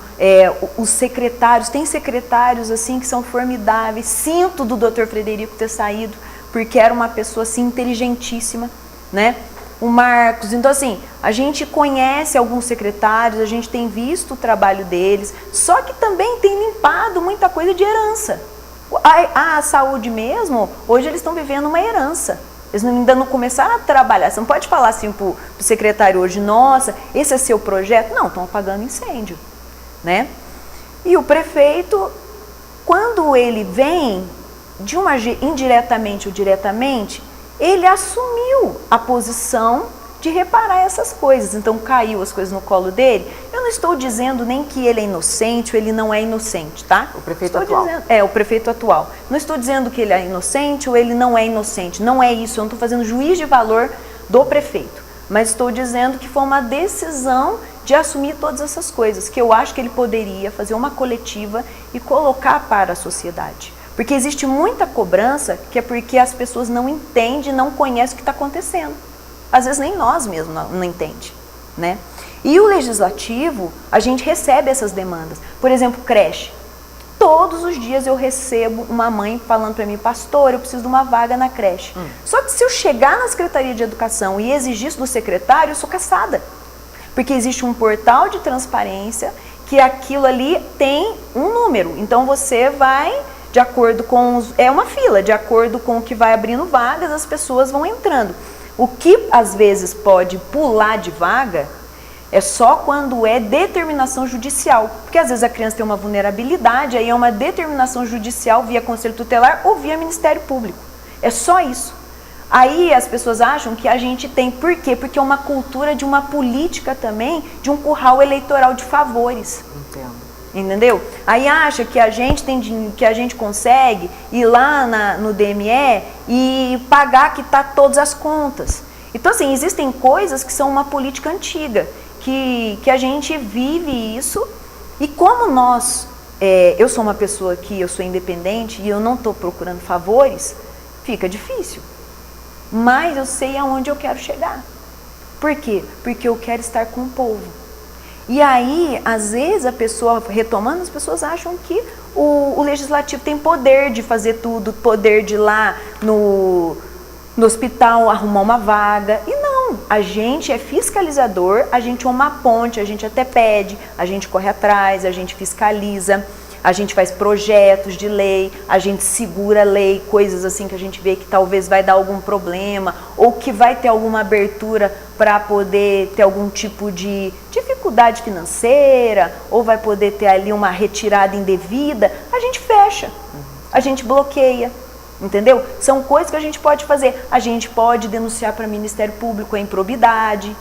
os secretários, tem secretários assim que são formidáveis. Sinto do Dr. Frederico ter saído, porque era uma pessoa assim inteligentíssima, né? O Marcos, então assim, a gente conhece alguns secretários, a gente tem visto o trabalho deles, só que também tem limpado muita coisa de herança. A saúde mesmo, hoje eles estão vivendo uma herança. Eles ainda não começaram a trabalhar. Você não pode falar assim pro secretário hoje, nossa, esse é seu projeto? Não, estão apagando incêndio, né? E o prefeito, quando ele vem, indiretamente ou diretamente, ele assumiu a posição de reparar essas coisas. Então caiu as coisas no colo dele. Eu não estou dizendo nem que ele é inocente ou ele não é inocente, tá? O prefeito atual. O prefeito atual. Não estou dizendo que ele é inocente ou ele não é inocente. Não é isso. Eu não estou fazendo juiz de valor do prefeito. Mas estou dizendo que foi uma decisão de assumir todas essas coisas, que eu acho que ele poderia fazer uma coletiva e colocar para a sociedade. Porque existe muita cobrança que é porque as pessoas não entendem, não conhecem o que está acontecendo. Às vezes nem nós mesmos não entendemos, né? E o legislativo, a gente recebe essas demandas. Por exemplo, creche. Todos os dias eu recebo uma mãe falando para mim, pastor, eu preciso de uma vaga na creche. Só que se eu chegar na Secretaria de Educação e exigir isso do secretário, eu sou caçada. Porque existe um portal de transparência que aquilo ali tem um número. Então você vai, de acordo com é uma fila, de acordo com o que vai abrindo vagas, as pessoas vão entrando. O que às vezes pode pular de vaga é só quando é determinação judicial. Porque às vezes a criança tem uma vulnerabilidade, aí é uma determinação judicial via Conselho Tutelar ou via Ministério Público. É só isso. Aí as pessoas acham que a gente tem, por quê? Porque é uma cultura de uma política também, de um curral eleitoral de favores. Entendo. Entendeu? Aí acha que a gente tem que a gente consegue ir lá no DME e pagar, quitar todas as contas. Então assim, existem coisas que são uma política antiga, que a gente vive isso, e como eu sou uma pessoa que eu sou independente e eu não estou procurando favores, fica difícil. Mas eu sei aonde eu quero chegar. Por quê? Porque eu quero estar com o povo. E aí, às vezes, a pessoa, retomando, as pessoas acham que o legislativo tem poder de fazer tudo, poder de ir lá no hospital arrumar uma vaga. E não, a gente é fiscalizador, a gente é uma ponte, a gente até pede, a gente corre atrás, a gente fiscaliza, a gente faz projetos de lei, a gente segura a lei, coisas assim que a gente vê que talvez vai dar algum problema ou que vai ter alguma abertura para poder ter algum tipo de dificuldade financeira ou vai poder ter ali uma retirada indevida, a gente fecha, a gente bloqueia, entendeu? São coisas que a gente pode fazer. A gente pode denunciar para o Ministério Público a improbidade,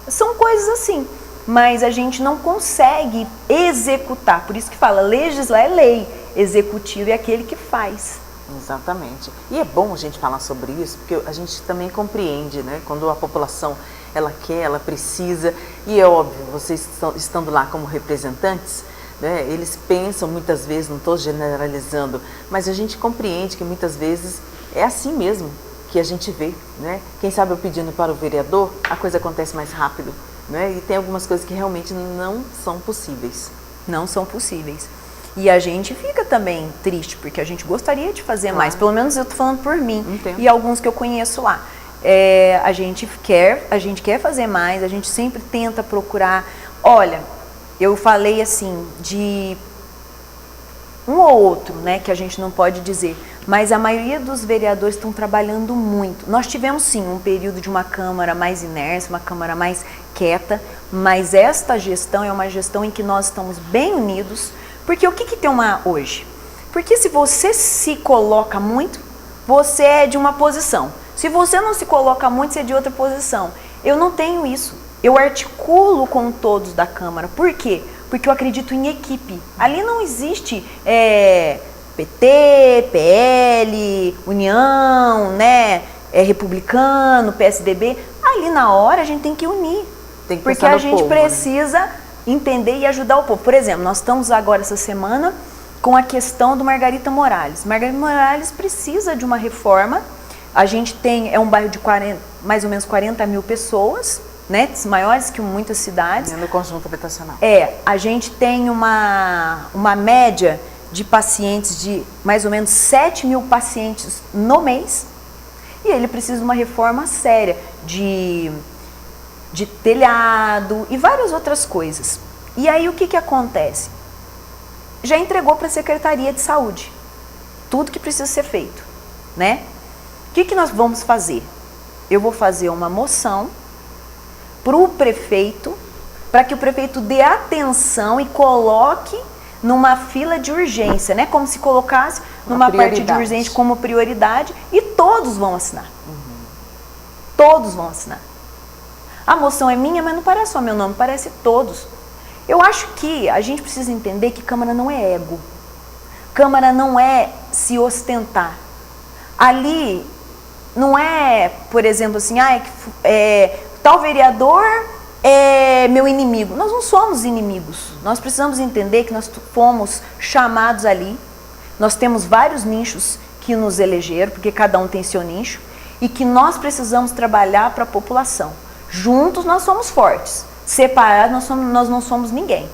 são coisas assim. Mas a gente não consegue executar. Por isso que fala, legislar é lei, executivo é aquele que faz. Exatamente. E é bom a gente falar sobre isso, porque a gente também compreende, né? Quando a população, ela quer, ela precisa, e é óbvio, vocês estando lá como representantes, né? Eles pensam muitas vezes, não estou generalizando, mas a gente compreende que muitas vezes é assim mesmo que a gente vê, né? Quem sabe eu pedindo para o vereador, a coisa acontece mais rápido. Né? E tem algumas coisas que realmente não são possíveis. Não são possíveis. E a gente fica também triste, porque a gente gostaria de fazer mais. Pelo menos eu estou falando por mim. Entendo. E alguns que eu conheço lá. A gente quer fazer mais, a gente sempre tenta procurar. Olha, eu falei assim, de um ou outro, né, que a gente não pode dizer, mas a maioria dos vereadores estão trabalhando muito. Nós tivemos sim um período de uma Câmara mais inércia, uma Câmara mais quieta, mas esta gestão é uma gestão em que nós estamos bem unidos, porque o que tem hoje? Porque se você se coloca muito, você é de uma posição. Se você não se coloca muito, você é de outra posição. Eu não tenho isso. Eu articulo com todos da Câmara. Por quê? Porque eu acredito em equipe. Ali não existe PT, PL, União, né, Republicano, PSDB. Ali na hora a gente tem que unir. Tem que porque a gente precisa entender e ajudar o povo. Por exemplo, nós estamos agora essa semana com a questão do Margarita Morales. Margarita Morales precisa de uma reforma. A gente tem, é um bairro de mais ou menos 40 mil pessoas, né, maiores que muitas cidades. No conjunto habitacional. A gente tem uma média de pacientes de mais ou menos 7 mil pacientes no mês. E ele precisa de uma reforma séria de telhado e várias outras coisas. E aí o que acontece? Já entregou para a Secretaria de Saúde. tudo que precisa ser feito, né? O que nós vamos fazer? Eu vou fazer uma moção para o prefeito, para que o prefeito dê atenção e coloque numa fila de urgência, né? Como se colocasse numa parte de urgência como prioridade, e todos vão assinar. Todos vão assinar. A moção é minha, mas não parece só meu nome, parece todos. Eu acho que a gente precisa entender que Câmara não é ego. Câmara não é se ostentar. Ali não é, por exemplo, assim, tal vereador é meu inimigo. Nós não somos inimigos. Nós precisamos entender que nós fomos chamados ali. Nós temos vários nichos que nos elegeram, porque cada um tem seu nicho, e que nós precisamos trabalhar para a população. Juntos nós somos fortes. Separados nós não somos ninguém.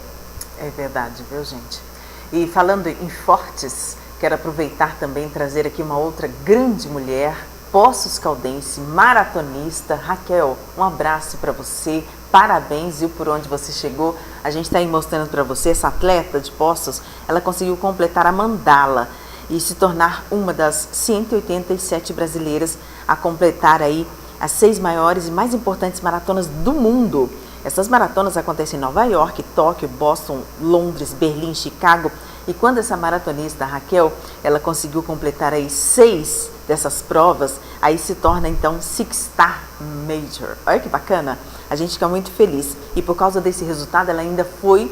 É verdade, viu, gente? E falando em fortes, quero aproveitar também e trazer aqui uma outra grande mulher, Poços Caldense, maratonista. Raquel, um abraço para você, parabéns, viu, por onde você chegou. A gente está aí mostrando para você, essa atleta de Poços, ela conseguiu completar a mandala e se tornar uma das 187 brasileiras a completar aí as 6 maiores e mais importantes maratonas do mundo. Essas maratonas acontecem em Nova York, Tóquio, Boston, Londres, Berlim, Chicago. E quando essa maratonista, Raquel, ela conseguiu completar aí 6 dessas provas, aí se torna então Six Star Major. Olha que bacana, a gente fica muito feliz. E por causa desse resultado, ela ainda foi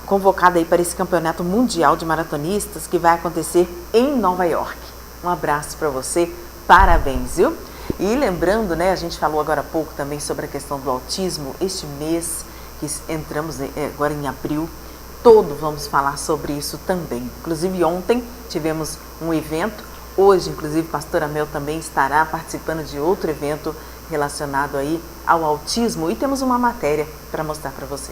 convocada aí para esse campeonato mundial de maratonistas que vai acontecer em Nova York. Um abraço para você, parabéns, viu? E lembrando, né, a gente falou agora há pouco também sobre a questão do autismo. Este mês que entramos agora em abril, todos vamos falar sobre isso também. Inclusive ontem tivemos um evento, hoje inclusive a pastora Mel também estará participando de outro evento relacionado aí ao autismo, e temos uma matéria para mostrar para você.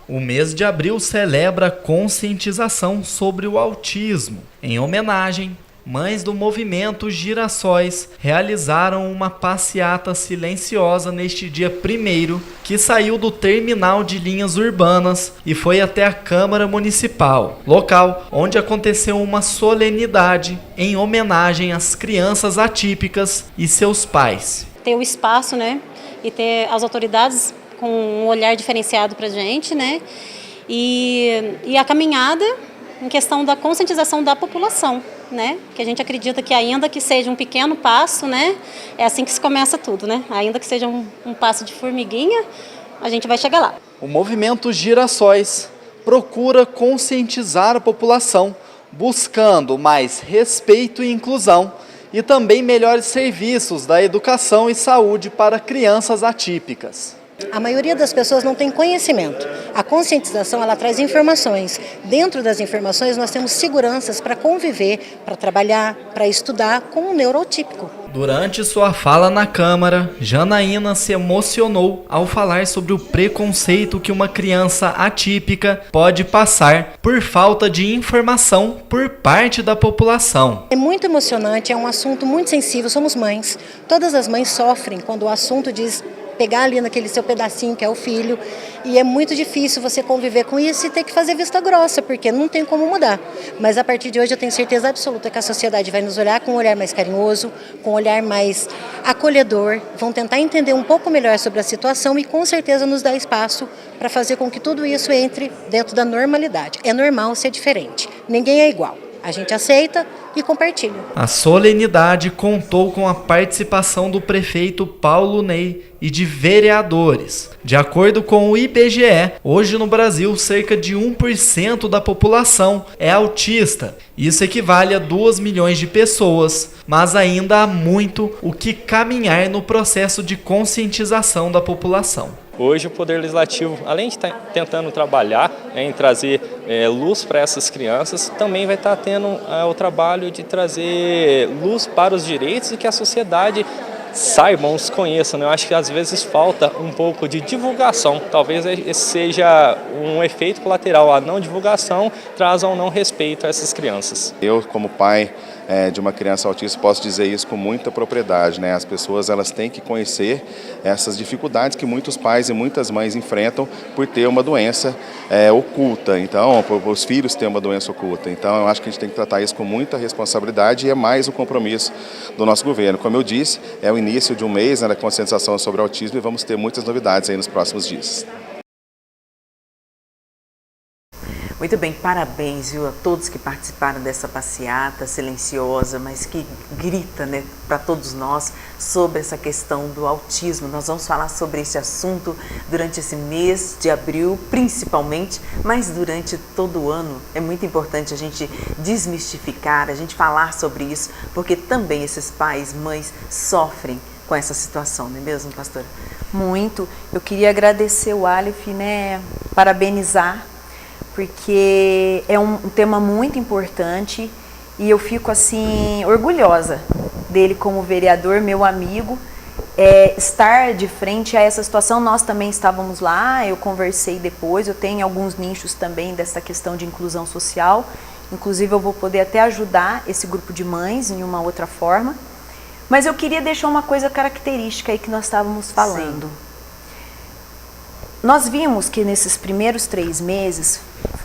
O mês de abril celebra a conscientização sobre o autismo. Em homenagem, mães do movimento Girassóis realizaram uma passeata silenciosa neste dia 1º, que saiu do terminal de linhas urbanas e foi até a Câmara Municipal, local onde aconteceu uma solenidade em homenagem às crianças atípicas e seus pais. Ter o espaço, né, e ter as autoridades com um olhar diferenciado para a gente, né, e a caminhada em questão da conscientização da população, né? Que a gente acredita que ainda que seja um pequeno passo, né? É assim que se começa tudo, né? Ainda que seja um passo de formiguinha, a gente vai chegar lá. O movimento Girassóis procura conscientizar a população, buscando mais respeito e inclusão e também melhores serviços da educação e saúde para crianças atípicas. A maioria das pessoas não tem conhecimento. A conscientização, ela traz informações. Dentro das informações nós temos seguranças para conviver, para trabalhar, para estudar com um neurotípico. Durante sua fala na Câmara, Janaína se emocionou ao falar sobre o preconceito que uma criança atípica pode passar por falta de informação por parte da população. É muito emocionante, é um assunto muito sensível, somos mães. Todas as mães sofrem quando o assunto diz pegar ali naquele seu pedacinho que é o filho, e é muito difícil você conviver com isso e ter que fazer vista grossa, porque não tem como mudar. Mas a partir de hoje eu tenho certeza absoluta que a sociedade vai nos olhar com um olhar mais carinhoso, com um olhar mais acolhedor, vão tentar entender um pouco melhor sobre a situação e com certeza nos dar espaço para fazer com que tudo isso entre dentro da normalidade. É normal ser diferente, ninguém é igual. A gente aceita e compartilha. A solenidade contou com a participação do prefeito Paulo Ney e de vereadores. De acordo com o IBGE, hoje no Brasil, cerca de 1% da população é autista. Isso equivale a 2 milhões de pessoas, mas ainda há muito o que caminhar no processo de conscientização da população. Hoje o Poder Legislativo, além de estar tentando trabalhar em trazer luz para essas crianças, também vai estar tendo o trabalho de trazer luz para os direitos e que a sociedade saibam, os conheçam, né? Eu acho que às vezes falta um pouco de divulgação, talvez esse seja um efeito colateral, a não divulgação traz um não respeito a essas crianças. Eu, como pai de uma criança autista, posso dizer isso com muita propriedade, né? As pessoas elas têm que conhecer essas dificuldades que muitos pais e muitas mães enfrentam por ter uma doença oculta, então, por os filhos terem uma doença oculta. Então, eu acho que a gente tem que tratar isso com muita responsabilidade e é mais um compromisso do nosso governo. Como eu disse, é o início de um mês, né, da conscientização sobre o autismo e vamos ter muitas novidades aí nos próximos dias. Muito bem, parabéns, viu, a todos que participaram dessa passeata silenciosa, mas que grita, né, para todos nós sobre essa questão do autismo. Nós vamos falar sobre esse assunto durante esse mês de abril, principalmente, mas durante todo o ano. É muito importante a gente desmistificar, a gente falar sobre isso, porque também esses pais, mães sofrem com essa situação, não é mesmo, pastora? Muito. Eu queria agradecer o Aleph, né, parabenizar, porque é um tema muito importante e eu fico assim orgulhosa dele como vereador, meu amigo, estar de frente a essa situação. Nós também estávamos lá, eu conversei depois, eu tenho alguns nichos também dessa questão de inclusão social, inclusive eu vou poder até ajudar esse grupo de mães em uma outra forma, mas eu queria deixar uma coisa característica aí que nós estávamos falando. Sim. Nós vimos que nesses primeiros 3 meses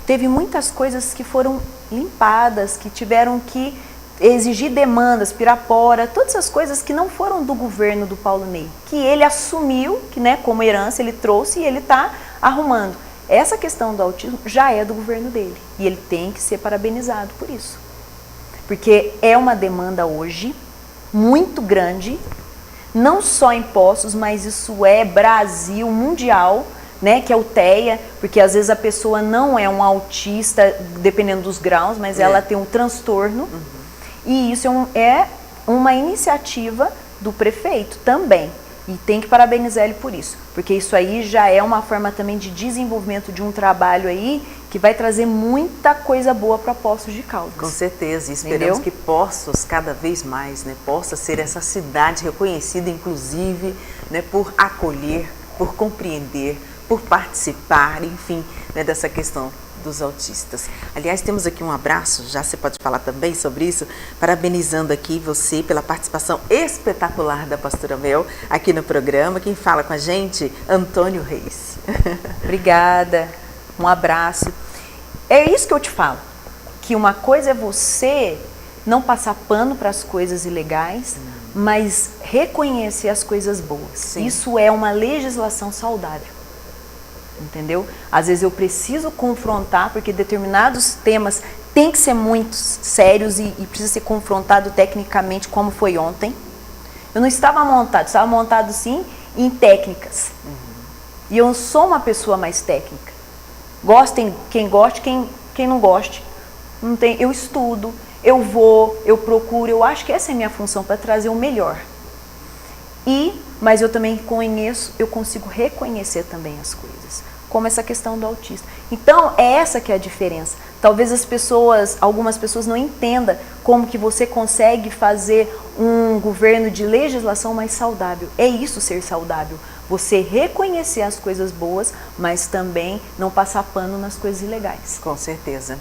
teve muitas coisas que foram limpadas, que tiveram que exigir demandas, Pirapora, todas essas coisas que não foram do governo do Paulo Ney, que ele assumiu, que, né, como herança ele trouxe e ele está arrumando. Essa questão do autismo já é do governo dele e ele tem que ser parabenizado por isso. Porque é uma demanda hoje muito grande, não só em Poços, mas isso é Brasil, mundial, né, que é o TEA, porque às vezes a pessoa não é um autista, dependendo dos graus, mas ela tem um transtorno. E isso é uma iniciativa do prefeito também. E tem que parabenizar ele por isso, porque isso aí já é uma forma também de desenvolvimento de um trabalho aí que vai trazer muita coisa boa para Poços de Caldas. Com certeza, e esperamos que Poços cada vez mais, né, possa ser essa cidade reconhecida, inclusive, né, por acolher, por compreender, por participar, enfim, né, dessa questão dos autistas. Aliás, temos aqui um abraço, já você pode falar também sobre isso, parabenizando aqui você pela participação espetacular da pastora Mel aqui no programa. Quem fala com a gente, Antônio Reis. Obrigada, um abraço. É isso que eu te falo, que uma coisa é você não passar pano para as coisas ilegais, mas reconhecer as coisas boas. Sim. Isso é uma legislação saudável. Entendeu? Às vezes eu preciso confrontar, porque determinados temas têm que ser muito sérios e precisa ser confrontado tecnicamente, como foi ontem. Eu não estava montado sim em técnicas. E eu sou uma pessoa mais técnica. Gostem quem goste, quem não goste. Não tem, eu estudo, eu vou, eu procuro, eu acho que essa é a minha função, para trazer o melhor. Mas eu também conheço, eu consigo reconhecer também as coisas, como essa questão do autista. Então, é essa que é a diferença. Talvez algumas pessoas não entendam como que você consegue fazer um governo de legislação mais saudável. É isso ser saudável. Você reconhecer as coisas boas, mas também não passar pano nas coisas ilegais. Com certeza.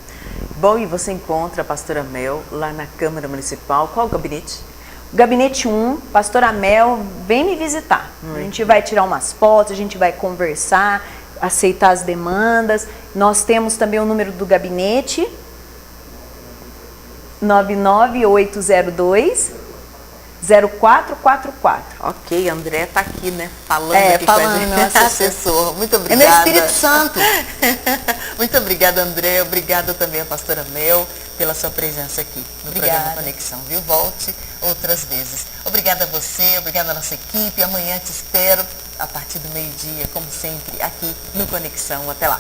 Bom, e você encontra a pastora Mel lá na Câmara Municipal. Qual o gabinete? Gabinete 1, pastora Mel, vem me visitar. A gente vai tirar umas fotos, a gente vai conversar, aceitar as demandas. Nós temos também o número do gabinete, 99802 0444. Ok, André está aqui, né? Falando aqui com a gente. Nosso assessor. Muito obrigada. É meu Espírito Santo. Muito obrigada, André. Obrigada também a pastora Mel pela sua presença aqui no programa Conexão, viu? Volte outras vezes. Obrigada a você, obrigada a nossa equipe. Amanhã te espero a partir do meio-dia, como sempre, aqui no Conexão. Até lá.